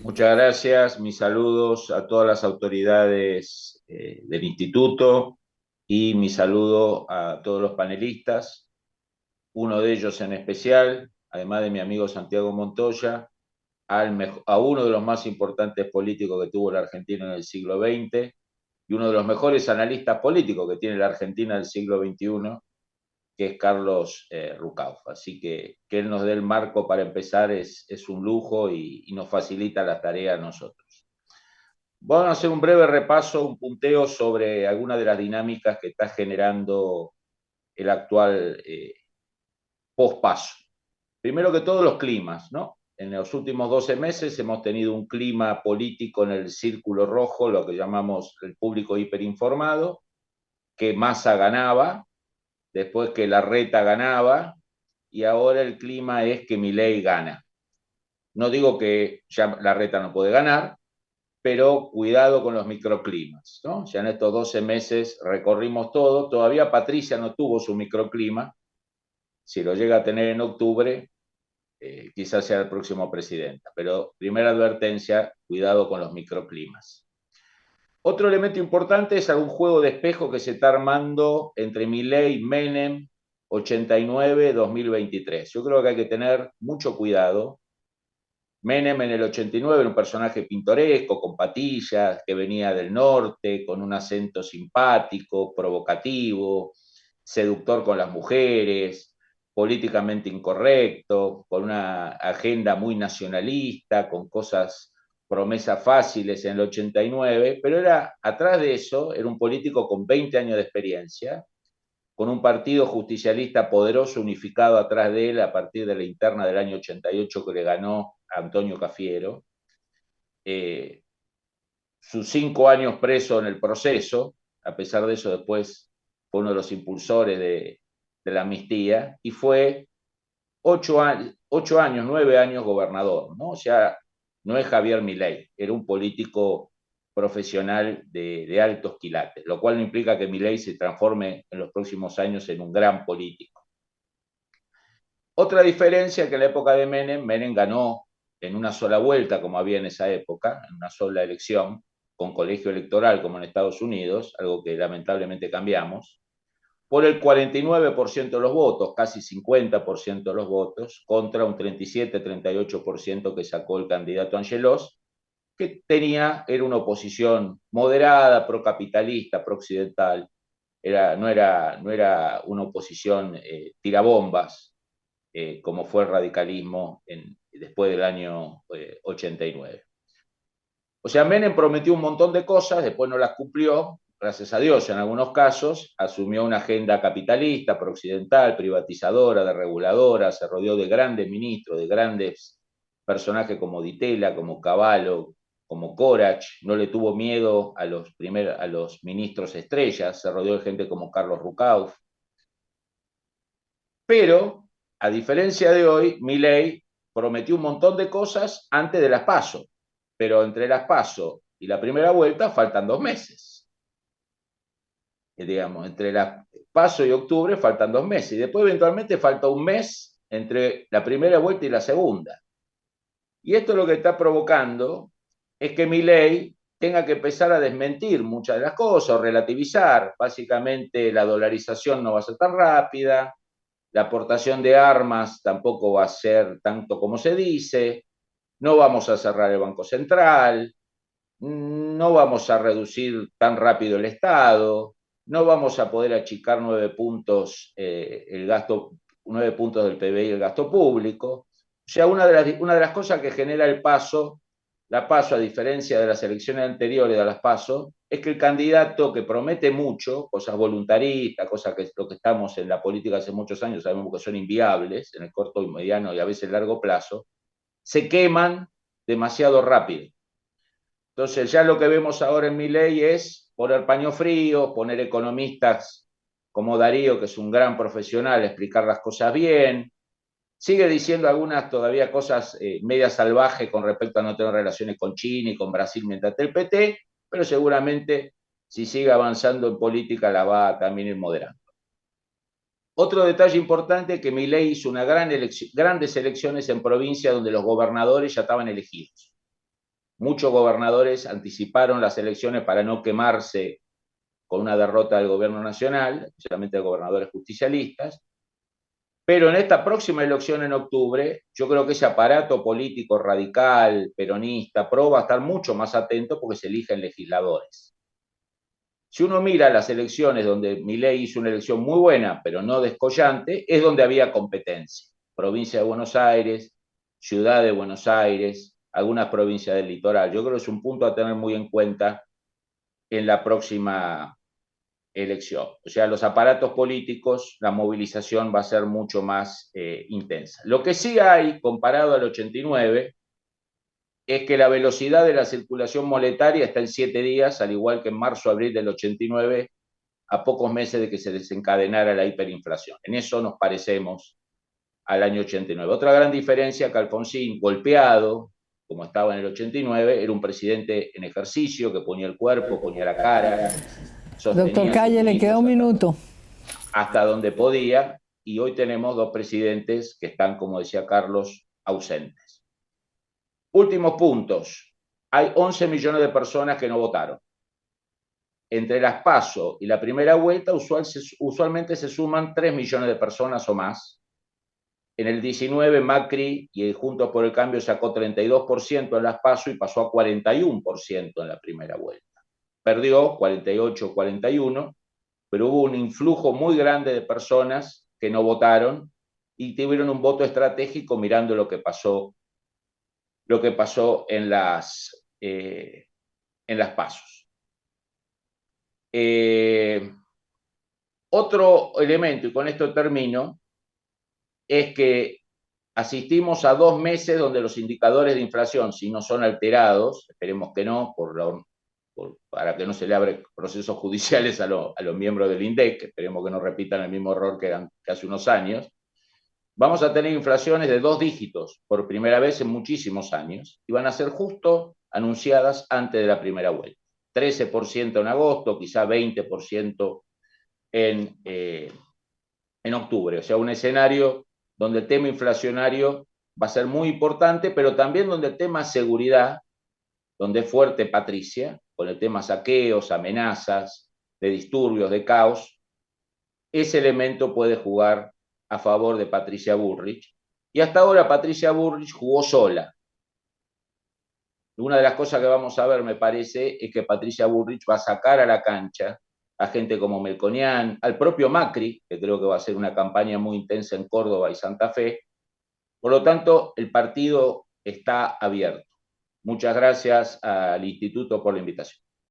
Muchas gracias, mis saludos a todas las autoridades del instituto y mi saludo a todos los panelistas, uno de ellos en especial, además de mi amigo Santiago Montoya, a uno de los más importantes políticos que tuvo la Argentina en el siglo XX y uno de los mejores analistas políticos que tiene la Argentina del siglo XXI, que es Carlos Rucauf. Así que él nos dé el marco para empezar es un lujo y nos facilita la tarea a nosotros. Vamos a hacer un breve repaso, un punteo sobre algunas de las dinámicas que está generando el actual post-paso. Primero que todo, los climas, ¿no? En los últimos 12 meses hemos tenido un clima político en el círculo rojo, lo que llamamos el público hiperinformado, que Massa ganaba, después que Larreta ganaba, y ahora el clima es que Milei gana. No digo que ya Larreta no puede ganar, pero cuidado con los microclimas, ¿no? Ya en estos 12 meses recorrimos todo, todavía Patricia no tuvo su microclima, si lo llega a tener en octubre, quizás sea el próximo presidente, pero primera advertencia, cuidado con los microclimas. Otro elemento importante es algún juego de espejo que se está armando entre Milei y Menem 89-2023. Yo creo que hay que tener mucho cuidado. Menem en el 89 era un personaje pintoresco, con patillas, que venía del norte, con un acento simpático, provocativo, seductor con las mujeres, políticamente incorrecto, con una agenda muy nacionalista, con cosas, promesas fáciles en el 89, pero era, atrás de eso, era un político con 20 años de experiencia, con un partido justicialista poderoso unificado atrás de él a partir de la interna del año 88 que le ganó a Antonio Cafiero. Eh, Sus 5 años preso en el proceso, a pesar de eso después fue uno de los impulsores de la amnistía, y fue 8 años, 9 años gobernador, ¿no? O sea, no es Javier Milei, era un político profesional de altos quilates, lo cual no implica que Milei se transforme en los próximos años en un gran político. Otra diferencia que en la época de Menem, Menem ganó en una sola vuelta, como había en esa época, en una sola elección, con colegio electoral como en Estados Unidos, algo que lamentablemente cambiamos, por el 49% de los votos, casi 50% de los votos, contra un 37-38% que sacó el candidato Angelos, que era una oposición moderada, procapitalista, prooccidental, no era una oposición tirabombas, como fue el radicalismo después del año 89. O sea, Menem prometió un montón de cosas, después no las cumplió, gracias a Dios en algunos casos, asumió una agenda capitalista, prooccidental, privatizadora, dereguladora, se rodeó de grandes ministros, de grandes personajes como Ditela, como Cavallo, como Corach, no le tuvo miedo a los ministros estrellas, se rodeó de gente como Carlos Rucauf, pero a diferencia de hoy, Milei prometió un montón de cosas antes de las PASO, pero entre las PASO y la primera vuelta faltan 2 meses. Digamos, entre las PASO y octubre faltan 2 meses, y después eventualmente falta un mes entre la primera vuelta y la segunda. Y esto lo que está provocando es que Milei tenga que empezar a desmentir muchas de las cosas, o relativizar. Básicamente la dolarización no va a ser tan rápida, la aportación de armas tampoco va a ser tanto como se dice, no vamos a cerrar el Banco Central, no vamos a reducir tan rápido el Estado, no vamos a poder achicar 9 puntos el gasto, 9 puntos del PBI el gasto público. O sea, una de las cosas que genera la PASO, a diferencia de las elecciones anteriores a las PASO, es que el candidato que promete mucho, cosas voluntaristas, cosas que lo que estamos en la política hace muchos años sabemos que son inviables en el corto y mediano y a veces largo plazo, se queman demasiado rápido. Entonces ya lo que vemos ahora en Milei es poner paño frío, poner economistas como Darío, que es un gran profesional, explicar las cosas bien. Sigue diciendo algunas todavía cosas media salvajes con respecto a no tener relaciones con China y con Brasil mientras esté el PT, pero seguramente si sigue avanzando en política la va a también ir moderando. Otro detalle importante es que Milei hizo grandes elecciones en provincias donde los gobernadores ya estaban elegidos. Muchos gobernadores anticiparon las elecciones para no quemarse con una derrota del gobierno nacional, especialmente gobernadores justicialistas. Pero en esta próxima elección en octubre, yo creo que ese aparato político radical, peronista, pro, va a estar mucho más atento porque se eligen legisladores. Si uno mira las elecciones donde Milei hizo una elección muy buena, pero no descollante, es donde había competencia. Provincia de Buenos Aires, Ciudad de Buenos Aires, algunas provincias del litoral. Yo creo que es un punto a tener muy en cuenta en la próxima elección. O sea, los aparatos políticos, la movilización va a ser mucho más intensa. Lo que sí hay, comparado al 89, es que la velocidad de la circulación monetaria está en 7 días, al igual que en marzo-abril del 89, a pocos meses de que se desencadenara la hiperinflación. En eso nos parecemos al año 89. Otra gran diferencia que Alfonsín, golpeado, como estaba en el 89, era un presidente en ejercicio que ponía el cuerpo, ponía la cara. Doctor Calle, le queda un minuto. Hasta donde podía, y hoy tenemos dos presidentes que están, como decía Carlos, ausentes. Últimos puntos. Hay 11 millones de personas que no votaron. Entre las PASO y la primera vuelta, usualmente se suman 3 millones de personas o más. En el 19, Macri y Juntos por el Cambio sacó 32% en las PASO y pasó a 41% en la primera vuelta. Perdió 48-41, pero hubo un influjo muy grande de personas que no votaron y tuvieron un voto estratégico mirando lo que pasó en las PASOs. Otro elemento, y con esto termino, es que asistimos a 2 meses donde los indicadores de inflación, si no son alterados, esperemos que no, para que no se le abren procesos judiciales a los miembros del INDEC, esperemos que no repitan el mismo error que hace unos años, vamos a tener inflaciones de 2 dígitos por primera vez en muchísimos años y van a ser justo anunciadas antes de la primera vuelta. 13% en agosto, quizá 20% en octubre. O sea, un escenario donde el tema inflacionario va a ser muy importante, pero también donde el tema seguridad, donde es fuerte Patricia, con el tema saqueos, amenazas, de disturbios, de caos, ese elemento puede jugar a favor de Patricia Bullrich. Y hasta ahora Patricia Bullrich jugó sola. Una de las cosas que vamos a ver, me parece, es que Patricia Bullrich va a sacar a la cancha a gente como Melconian, al propio Macri, que creo que va a ser una campaña muy intensa en Córdoba y Santa Fe. Por lo tanto, el partido está abierto. Muchas gracias al Instituto por la invitación.